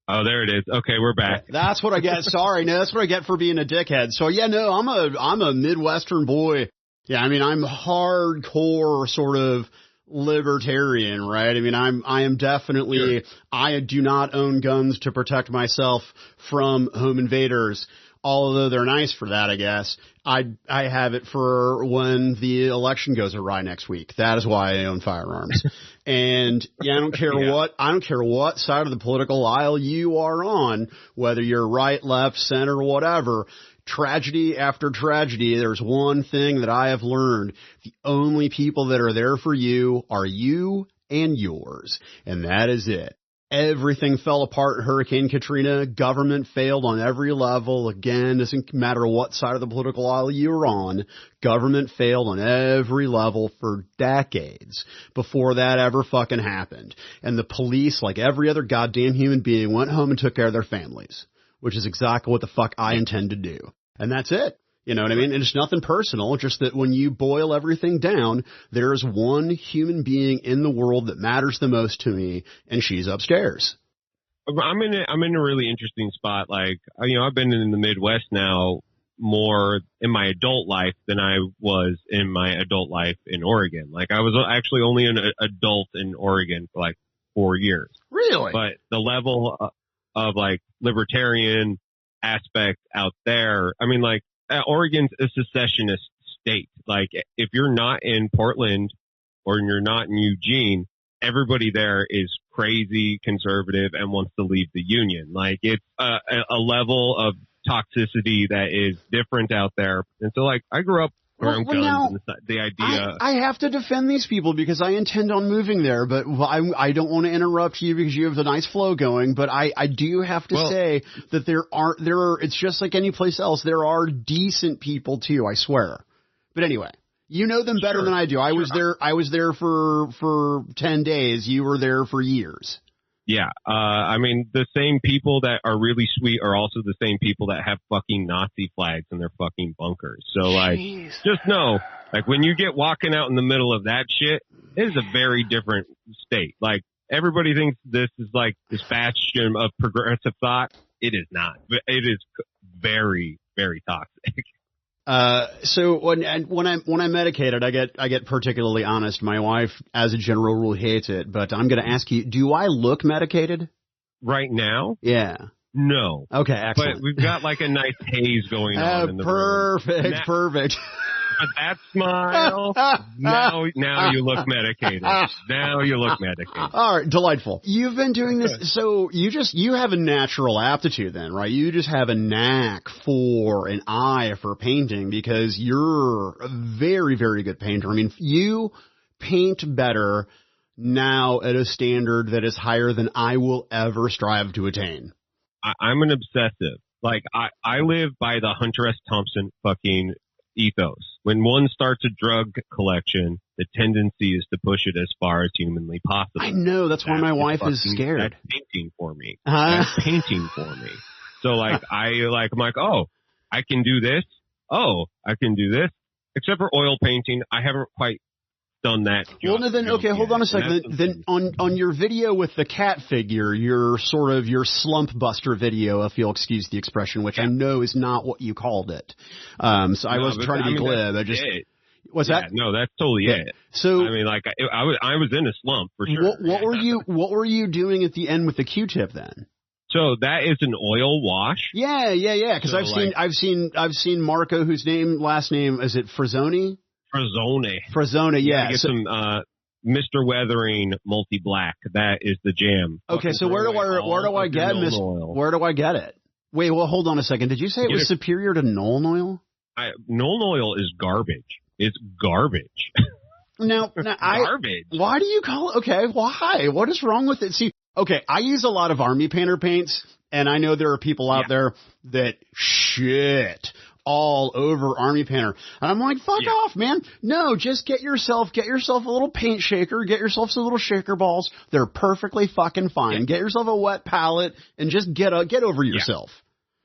Oh, there it is. Okay, we're back. That's what I get. Sorry, no, that's what I get for being a dickhead. So yeah, no, I'm a Midwestern boy. Yeah, I mean, I'm hardcore sort of libertarian, right? I mean, I am definitely, sure. I do not own guns to protect myself from home invaders, although they're nice for that, I guess. I have it for when the election goes awry next week. That is why I own firearms. And yeah, I don't care what side of the political aisle you are on, whether you're right, left, center, whatever. Tragedy after tragedy, there's one thing that I have learned. The only people that are there for you are you and yours. And that is it. Everything fell apart in Hurricane Katrina. Government failed on every level. Again, doesn't matter what side of the political aisle you're on. Government failed on every level for decades before that ever fucking happened. And the police, like every other goddamn human being, went home and took care of their families, which is exactly what the fuck I intend to do. And that's it. You know what I mean? And it's nothing personal, just that when you boil everything down, there is one human being in the world that matters the most to me, and she's upstairs. I'm in a really interesting spot. Like, I've been in the Midwest now more in my adult life than I was in my adult life in Oregon. Like, I was actually only an adult in Oregon for like 4 years. Really? But the level of like libertarian aspect out there, I mean, like, Oregon's a secessionist state. Like, if you're not in Portland or you're not in Eugene, everybody there is crazy conservative and wants to leave the union. Like, it's a level of toxicity that is different out there. And so, like, I grew up around guns and the idea. I have to defend these people because I intend on moving there, but I don't want to interrupt you because you have the nice flow going, but I do have to say that there are, it's just like any place else. There are decent people too, I swear. But anyway, you know them better than I do. I was there for 10 days. You were there for years. Yeah. I mean, the same people that are really sweet are also the same people that have fucking Nazi flags in their fucking bunkers. So, like, just know, like, when you get walking out in the middle of that shit, it is a very different state. Like, everybody thinks this is like this bastion of progressive thought. It is not. It is very, very toxic. So when I'm medicated, I get particularly honest. My wife, as a general rule, hates it, but I'm going to ask you, do I look medicated? Right now? Yeah. No. Okay, excellent. But we've got like a nice haze going on in the room. Perfect. But that smile, now you look medicated. Now you look medicated. All right, delightful. You've been doing this, so you have a natural aptitude then, right? You just have a knack for an eye for painting because you're a very, very good painter. I mean, you paint better now at a standard that is higher than I will ever strive to attain. I'm an obsessive. Like, I live by the Hunter S. Thompson fucking ethos. When one starts a drug collection, the tendency is to push it as far as humanly possible. I know. That's why my wife is scared. That's painting for me. That's painting for me. So, like, I'm like, oh, I can do this. Oh, I can do this. Except for oil painting, I haven't quite done that. Well, no, then, okay, hold on a second. Then on your video with the cat figure, your slump buster video, if you'll excuse the expression, which I know is not what you called it. So I wasn't trying to be glib. What's that? No, that's totally it. So, I mean, like, I was in a slump for sure. What were you doing at the end with the Q-tip then? So that is an oil wash. Yeah. Because I've seen Marco, whose last name, is it Frazzone? Frazzone, yeah. Get some Mr. Weathering multi-black. That is the jam. Okay, so where do I get it? Wait, well, hold on a second. Did you say it was superior to Nuln Oil? Nuln Oil is garbage. It's garbage. Now, garbage. Why do you call it? Okay, why? What is wrong with it? See, okay, I use a lot of Army Painter paints, and I know there are people out there that shit all over Army Painter. And I'm like, fuck off, man. No, just get yourself a little paint shaker, get yourself some little shaker balls. They're perfectly fucking fine. Get yourself a wet palette and just get over yourself.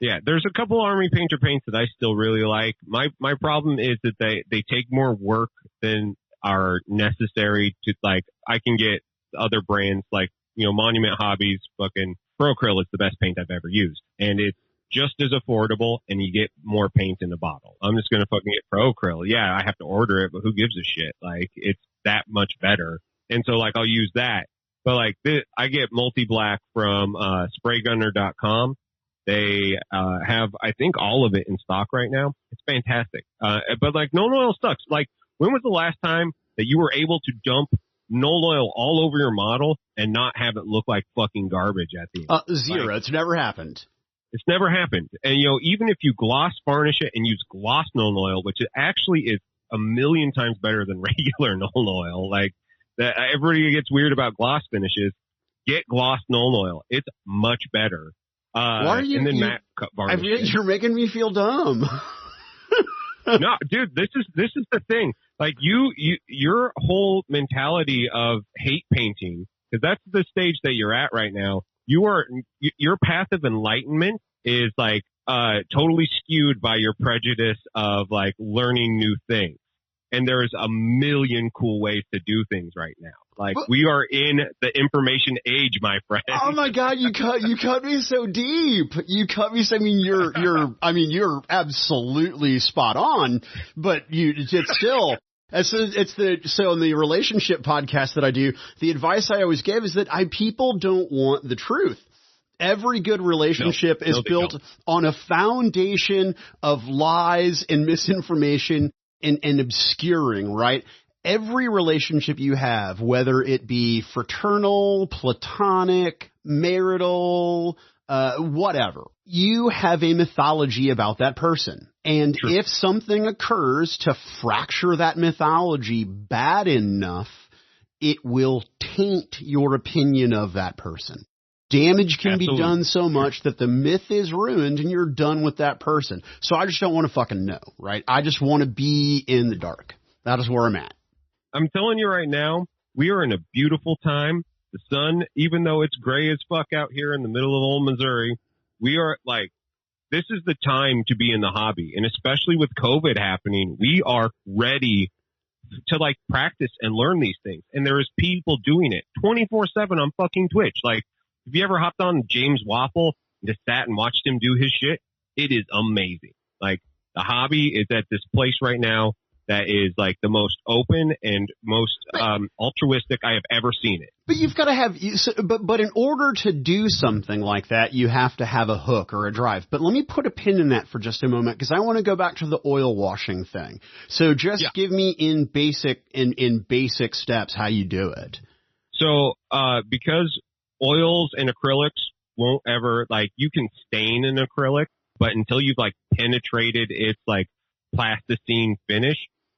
Yeah, there's a couple Army Painter paints that I still really like. My problem is that they take more work than are necessary to, like, I can get other brands like, Monument Hobbies, fucking Pro-Acryl is the best paint I've ever used. And it's just as affordable, and you get more paint in the bottle. I'm just going to fucking get Pro-Acryl. Yeah, I have to order it, but who gives a shit? Like, it's that much better. And so, like, I'll use that. But, like, I get multi-black from spraygunner.com. They have, I think, all of it in stock right now. It's fantastic. But, like, Nuln Oil sucks. Like, when was the last time that you were able to dump Nuln Oil all over your model and not have it look like fucking garbage at the end? Zero. Like, it's never happened. It's never happened. And, even if you gloss varnish it and use gloss Nuln Oil, which actually is a million times better than regular Nuln Oil, like, that everybody gets weird about gloss finishes, get gloss Nuln Oil. It's much better. Why are you? And then matte varnish. You're making me feel dumb. No, dude, this is the thing. Like, your whole mentality of hate painting, because that's the stage that you're at right now. Your path of enlightenment is, like, totally skewed by your prejudice of, like, learning new things. And there's a million cool ways to do things right now. Like, we are in the information age, my friend. Oh my God, you cut me so deep. You cut me so, you're absolutely spot on, but it's still, so in the relationship podcast that I do, the advice I always give is that people don't want the truth. Every good relationship is built on a foundation of lies and misinformation and obscuring, right? Every relationship you have, whether it be fraternal, platonic, marital, whatever, you have a mythology about that person. And if something occurs to fracture that mythology bad enough, it will taint your opinion of that person. Damage can be done so much that the myth is ruined and you're done with that person. So I just don't want to fucking know, right? I just want to be in the dark. That is where I'm at. I'm telling you right now, we are in a beautiful time. The sun, even though it's gray as fuck out here in the middle of old Missouri, we are like, this is the time to be in the hobby. And especially with COVID happening, we are ready to, like, practice and learn these things. And there is people doing it 24/7 on fucking Twitch. Like, have you ever hopped on James Waffle just sat and watched him do his shit. It is amazing. Like, the hobby is at this place right now that is like the most open and most altruistic I have ever seen it. But you've got to have, but in order to do something like that, you have to have a hook or a drive. But let me put a pin in that for just a moment, because I want to go back to the oil washing thing. So just give me in basic steps how you do it. So because oils and acrylics won't ever, like, you can stain an acrylic, but until you've like penetrated its like plasticine finish,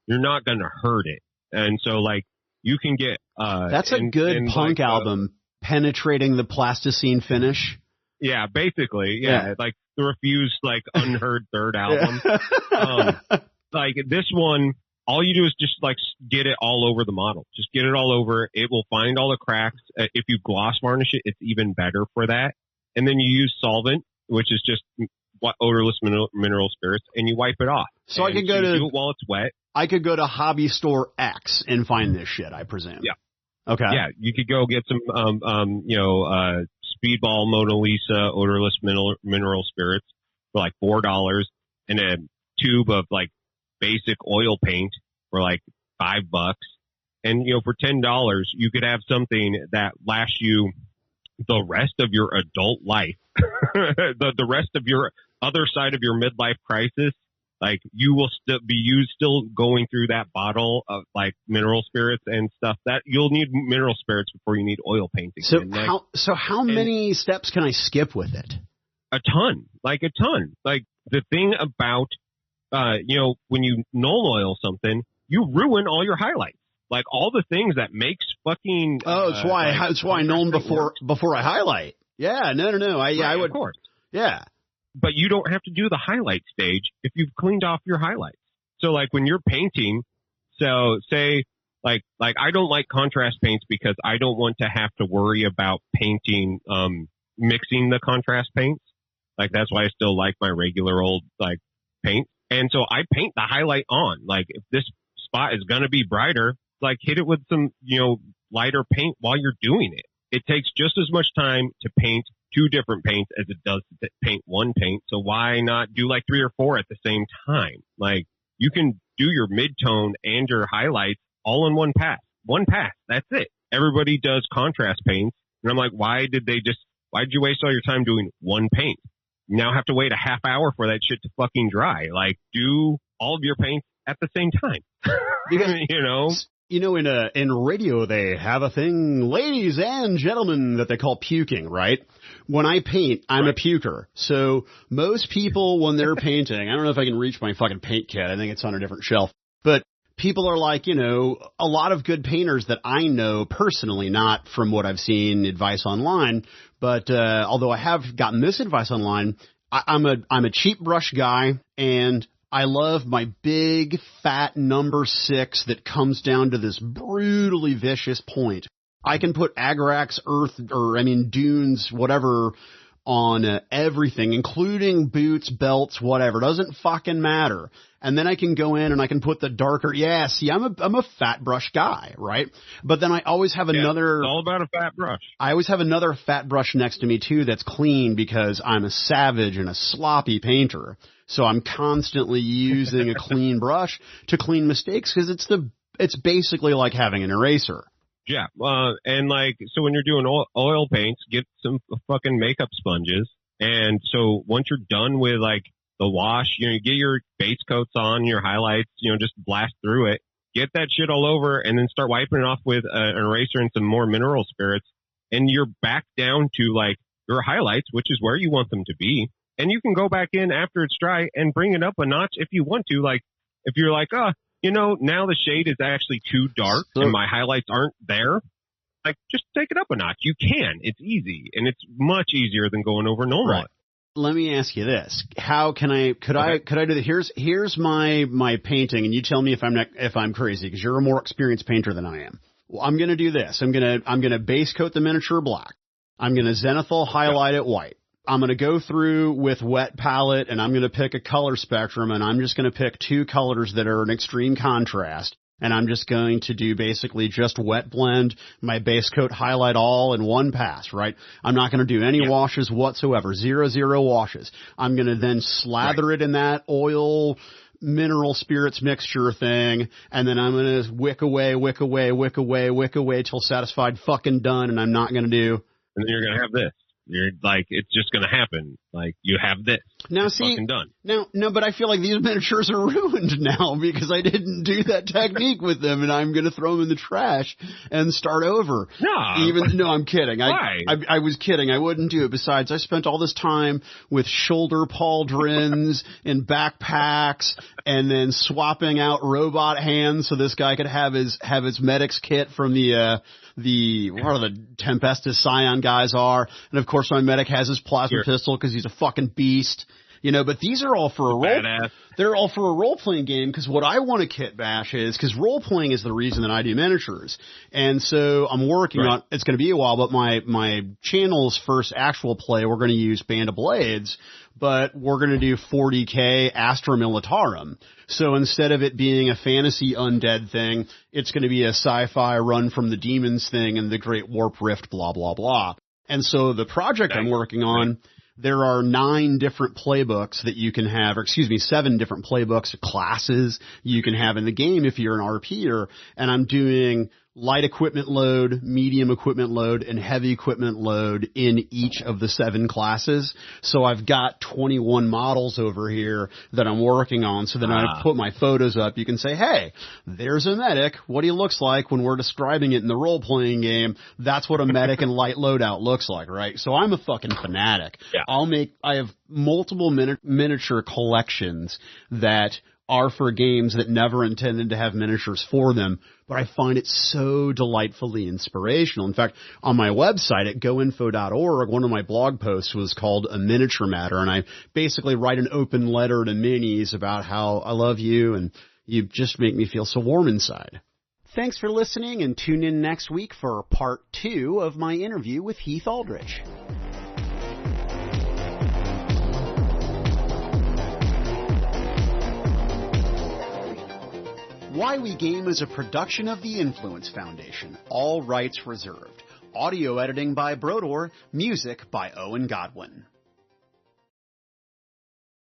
you're not going to hurt it. And so, like, you can get that's a good punk album, Penetrating the Plasticine Finish. Yeah, basically. Yeah. Like the Refused, like, unheard third album. Like, this one, all you do is just like get it all over the model. Just get it all over. It will find all the cracks. If you gloss varnish it, it's even better for that. And then you use solvent, which is just odorless mineral spirits, and you wipe it off. So I could go to, do it while it's wet. I could go to Hobby Store X and find this shit, I presume. Yeah. Okay. Yeah, you could go get some, Speedball Mona Lisa odorless mineral spirits for like $4, and a tube of like basic oil paint for like $5. And, for $10, you could have something that lasts you the rest of your adult life, the rest of your other side of your midlife crisis. Like, you will still going through that bottle of like mineral spirits and stuff. That you'll need mineral spirits before you need oil painting. So how many steps can I skip with it? A ton. Like, the thing about, when you null oil something, you ruin all your highlights. Like, all the things that makes fucking. That's why I know them before I highlight. Yeah, no. I would. Of course. Yeah. But you don't have to do the highlight stage if you've cleaned off your highlights. So, like, when you're painting, so say, like I don't like contrast paints because I don't want to have to worry about painting, mixing the contrast paints. Like, that's why I still like my regular old, like, paint. And so I paint the highlight on. Like, if this spot is going to be brighter, like, hit it with some, lighter paint while you're doing it. It takes just as much time to paint two different paints as it does to paint one paint. So why not do like 3 or 4 at the same time? Like, you can do your mid-tone and your highlights all in one pass. One pass. That's it. Everybody does contrast paints. And I'm like, why did you waste all your time doing one paint? You now have to wait a half hour for that shit to fucking dry. Like, do all of your paints at the same time. Because, in radio, they have a thing, ladies and gentlemen, that they call puking, right? When I paint, I'm a puker. So most people, when they're painting, I don't know if I can reach my fucking paint kit. I think it's on a different shelf. But people are like, a lot of good painters that I know personally, not from what I've seen advice online. But although I have gotten this advice online, I'm a cheap brush guy, and I love my big, fat number 6 that comes down to this brutally vicious point. I can put Agarax, dunes, whatever, on everything, including boots, belts, whatever. Doesn't fucking matter. And then I can go in and I can put the darker. Yeah, see, I'm a fat brush guy, right? But then I always have another. It's all about a fat brush. I always have another fat brush next to me too that's clean, because I'm a savage and a sloppy painter. So I'm constantly using a clean brush to clean mistakes, because it's basically like having an eraser. Yeah. And like, so when you're doing oil paints, get some fucking makeup sponges. And so once you're done with like the wash, you get your base coats on, your highlights, just blast through it, get that shit all over, and then start wiping it off with an eraser and some more mineral spirits. And you're back down to like your highlights, which is where you want them to be. And you can go back in after it's dry and bring it up a notch if you want to. Like, if you're like, now the shade is actually too dark and my highlights aren't there, like, just take it up a notch. You can. It's easy, and it's much easier than going over normal. Right. Let me ask you this: how can I do that? Here's my painting, and you tell me if I'm crazy, because you're a more experienced painter than I am. Well, I'm going to do this. I'm going to base coat the miniature black. I'm going to zenithal highlight it white. I'm going to go through with wet palette, and I'm going to pick a color spectrum, and I'm just going to pick 2 colors that are an extreme contrast. And I'm just going to do basically just wet blend, my base coat, highlight all in one pass, right? I'm not going to do any washes whatsoever, zero washes. I'm going to then slather it in that oil mineral spirits mixture thing, and then I'm going to wick away till satisfied, fucking done, and I'm not going to do. And then you're going to have this. You're like, it's just going to happen. Like, you have this. Now, it's see, fucking done. No, but I feel like these miniatures are ruined now because I didn't do that technique with them, and I'm going to throw them in the trash and start over. No, I'm kidding. Why? I was kidding. I wouldn't do it. Besides, I spent all this time with shoulder pauldrons and backpacks, and then swapping out robot hands so this guy could have his medic's kit from the Tempestus Scion guys are. And of course my medic has his plasma pistol because he's a fucking beast. You know, but these are all for a role. They're all for a role-playing game because what I want to kit bash is because role-playing is the reason that I do miniatures. And so I'm working on, it's going to be a while, but my channel's first actual play, we're going to use Band of Blades, but we're going to do 40K Astra Militarum. So instead of it being a fantasy undead thing, it's going to be a sci-fi run from the demons thing and the Great Warp Rift, blah, blah, blah. And so the project I'm working on, there are 9 different playbooks that you can have, or 7 different playbooks, classes you can have in the game if you're an RPer, and I'm doing light equipment load, medium equipment load, and heavy equipment load in each of the 7 classes. So I've got 21 models over here that I'm working on. So then I put my photos up. You can say, hey, there's a medic. What he looks like when we're describing it in the role-playing game. That's what a medic and light loadout looks like, right? So I'm a fucking fanatic. Yeah. I have multiple miniature collections that are for games that never intended to have miniatures for them, but I find it so delightfully inspirational. In fact, on my website at goinfo.org, one of my blog posts was called A Miniature Matter, and I basically write an open letter to minis about how I love you and you just make me feel so warm inside. Thanks for listening, and tune in next week for part 2 of my interview with Heath Aldrich. Why We Game is a production of the Influence Foundation. All rights reserved. Audio editing by Brodor. Music by Owen Godwin.